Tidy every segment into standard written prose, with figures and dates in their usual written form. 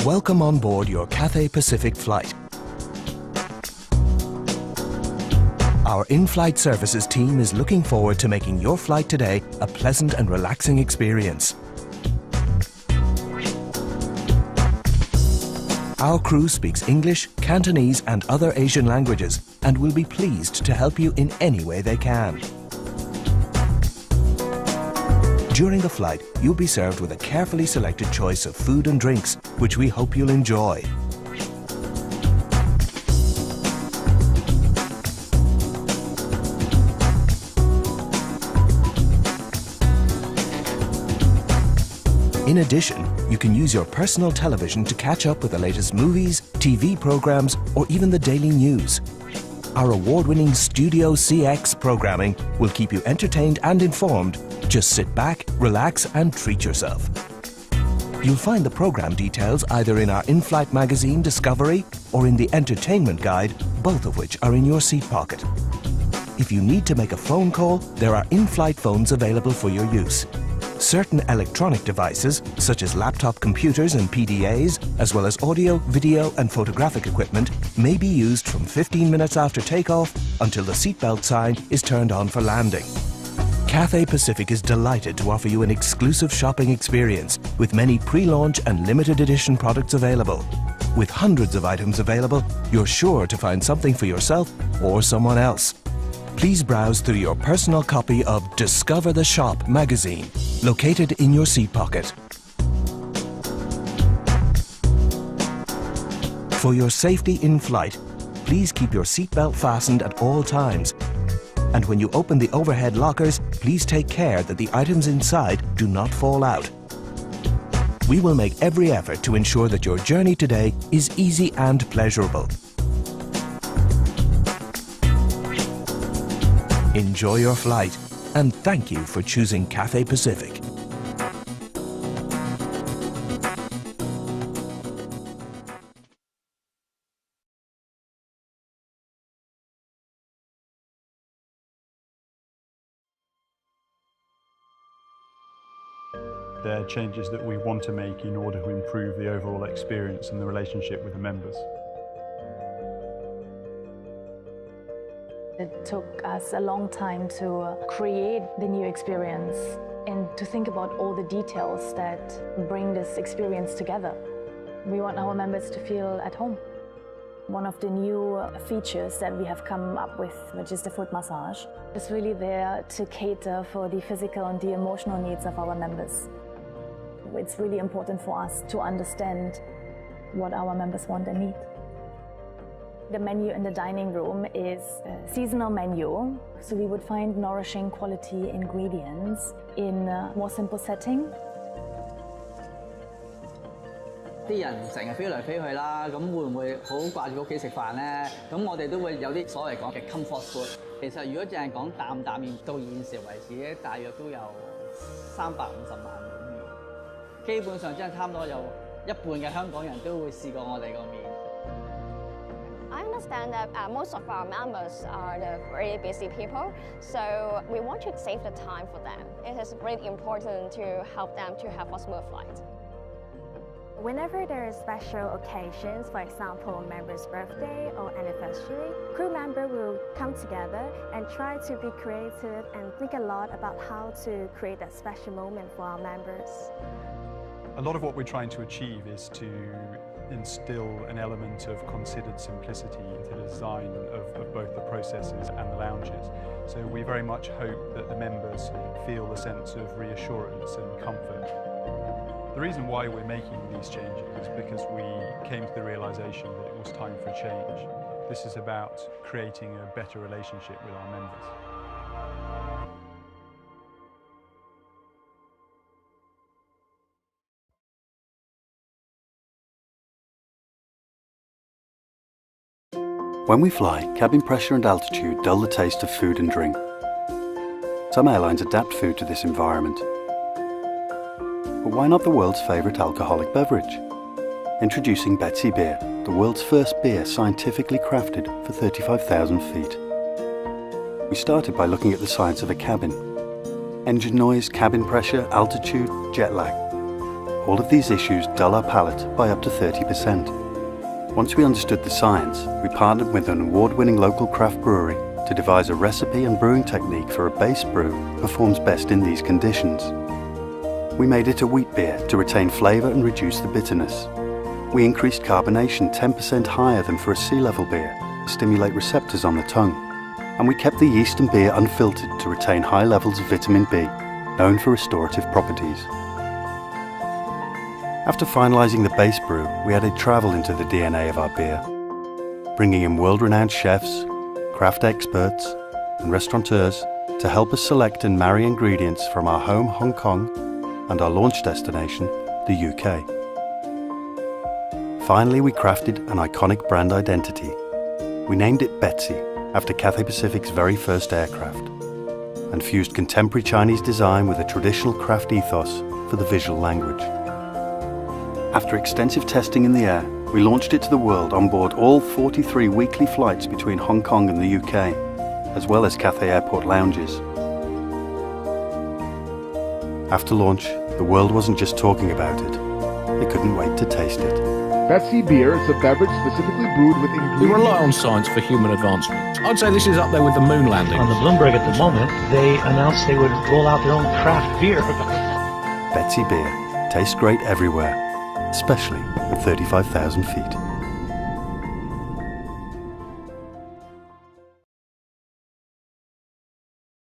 Welcome on board your Cathay Pacific flight. Our in-flight services team is looking forward to making your flight today a pleasant and relaxing experience. Our crew speaks English, Cantonese and other Asian languages and will be pleased to help you in any way they can. During the flight, you'll be served with a carefully selected choice of food and drinks, which we hope you'll enjoy. In addition, you can use your personal television to catch up with the latest movies, TV programs, or even the daily news. Our award-winning Studio CX programming will keep you entertained and informed. Just sit back, relax, and treat yourself. You'll find the program details either in our in-flight magazine Discovery or in the entertainment guide, both of which are in your seat pocket. If you need to make a phone call, there are in-flight phones available for your use. Certain electronic devices, such as laptop computers and PDAs, as well as audio, video and photographic equipment, may be used from 15 minutes after takeoff until the seatbelt sign is turned on for landing. Cathay Pacific is delighted to offer you an exclusive shopping experience with many pre-launch and limited edition products available. With hundreds of items available, you're sure to find something for yourself or someone else. Please browse through your personal copy of Discover the Shop magazine, located in your seat pocket. For your safety in flight, please keep your seatbelt fastened at all times. And when you open the overhead lockers, please take care that the items inside do not fall out. We will make every effort to ensure that your journey today is easy and pleasurable. Enjoy your flight, and thank you for choosing Cathay Pacific. They're changes that we want to make in order to improve the overall experience and the relationship with the members. It took us a long time to create the new experience and to think about all the details that bring this experience together. We want our members to feel at home. One of the new features that we have come up with, which is the foot massage, is really there to cater for the physical and the emotional needs of our members. It's really important for us to understand what our members want and need. The menu in the dining room is a seasonal menu, so we would find nourishing quality ingredients in a more simple setting. 啲人成日飛來飛去啦，咁會唔會好掛住屋企食飯咧？咁我哋都會有啲所謂講嘅 comfort food。其實如果淨係講啖啖麵，到現時為止咧，大約都有350萬碗麵。基本上真係差唔多有一半嘅香港人都會試過我哋個麵。I understand that most of our members are the very busy people, so we want to save the time for them. It is really important to help them to have a smooth flight. Whenever there are special occasions, for example, a member's birthday or anniversary, crew member will come together and try to be creative and think a lot about how to create that special moment for our members. A lot of what we're trying to achieve is to instill an element of considered simplicity into the design of both the processes and the lounges. So we very much hope that the members feel a sense of reassurance and comfort. The reason why we're making these changes is because we came to the realization that it was time for change. This is about creating a better relationship with our members. When we fly, cabin pressure and altitude dull the taste of food and drink. Some airlines adapt food to this environment. But why not the world's favourite alcoholic beverage? Introducing Betsy Beer, the world's first beer scientifically crafted for 35,000 feet. We started by looking at the science of a cabin. Engine noise, cabin pressure, altitude, jet lag. all of these issues dull our palate by up to 30%. Once we understood the science, we partnered with an award-winning local craft brewery to devise a recipe and brewing technique for a base brew performs best in these conditions. We made it a wheat beer to retain flavour and reduce the bitterness. We increased carbonation 10% higher than for a sea-level beer to stimulate receptors on the tongue. And we kept the yeast and beer unfiltered to retain high levels of vitamin B, known for restorative properties. After finalising the base brew, we added travel into the DNA of our beer, bringing in world-renowned chefs, craft experts and restaurateurs to help us select and marry ingredients from our home Hong Kong and our launch destination, the UK. Finally, we crafted an iconic brand identity. We named it Betsy, after Cathay Pacific's very first aircraft, and fused contemporary Chinese design with a traditional craft ethos for the visual language. After extensive testing in the air, we launched it to the world on board all 43 weekly flights between Hong Kong and the UK, as well as Cathay Airport lounges. After launch, the world wasn't just talking about it, they couldn't wait to taste it. Betsy beer is a beverage specifically brewed with ingredients. We rely on science for human advancement. I'd say this is up there with the moon landing. On the Bloomberg at the moment, they announced they would roll out their own craft beer. Betsy beer tastes great everywhere, especially at 35,000 feet.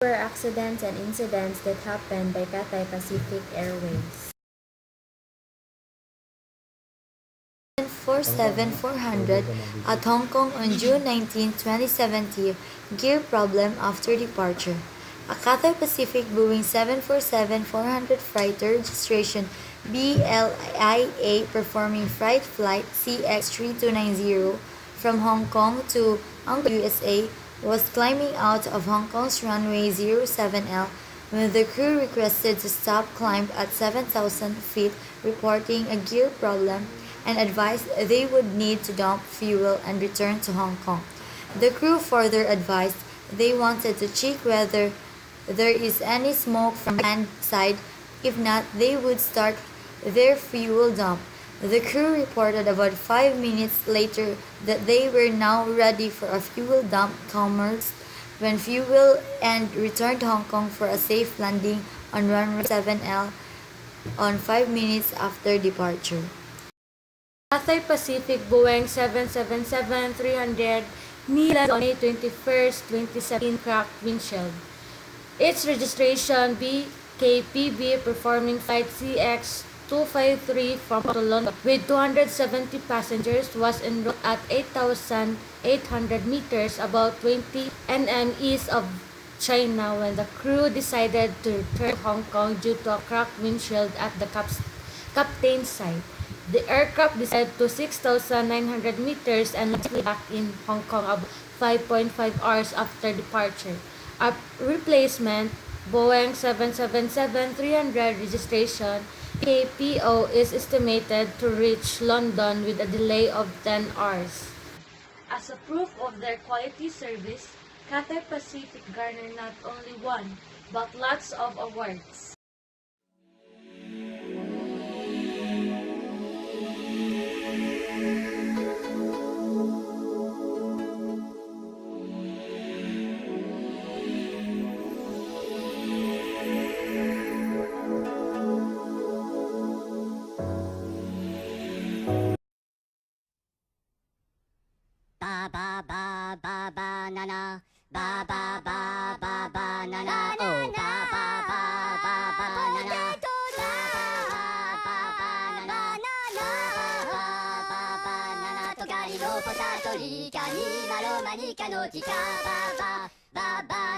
Were accidents and incidents that happened by Cathay Pacific Airways. 747-400 at Hong Kong on June 19, 2017, gear problem after departure. A Cathay Pacific Boeing 747-400 freighter registration BLIA performing flight CX3290 from Hong Kong to Hong Kong, USA was climbing out of Hong Kong's runway 07L when the crew requested to stop climb at 7,000 feet, reporting a gear problem, and advised they would need to dump fuel and return to Hong Kong. The crew further advised they wanted to check whether there is any smoke from the land side. If not, they would start their fuel dump. The crew reported about 5 minutes later that they were now ready for a fuel dump commenced when fuel and returned to Hong Kong for a safe landing on runway 7L on 5 minutes after departure. Cathay Pacific Boeing 777-300 landed on May 21, 2017 cracked windshield. Its registration BKPB performing flight CX253 from to London with 270 passengers was en route at 8,800 meters, about 20 nm east of China, when the crew decided to return to Hong Kong due to a cracked windshield at the captain's side. The aircraft descended to 6,900 meters and landed back in Hong Kong about 5.5 hours after departure. A replacement Boeing 777-300 registration KPO is estimated to reach London with a delay of 10 hours. As a proof of their quality service, Cathay Pacific garnered not only one, but lots of awards. Ba ba ba ba na na, ba ba ba ba ba na na, oh ba ba ba ba ba na na, ba ba ba ba na na, ba ba ba na na, トカリのポタトリカにマロマニカのティカババババ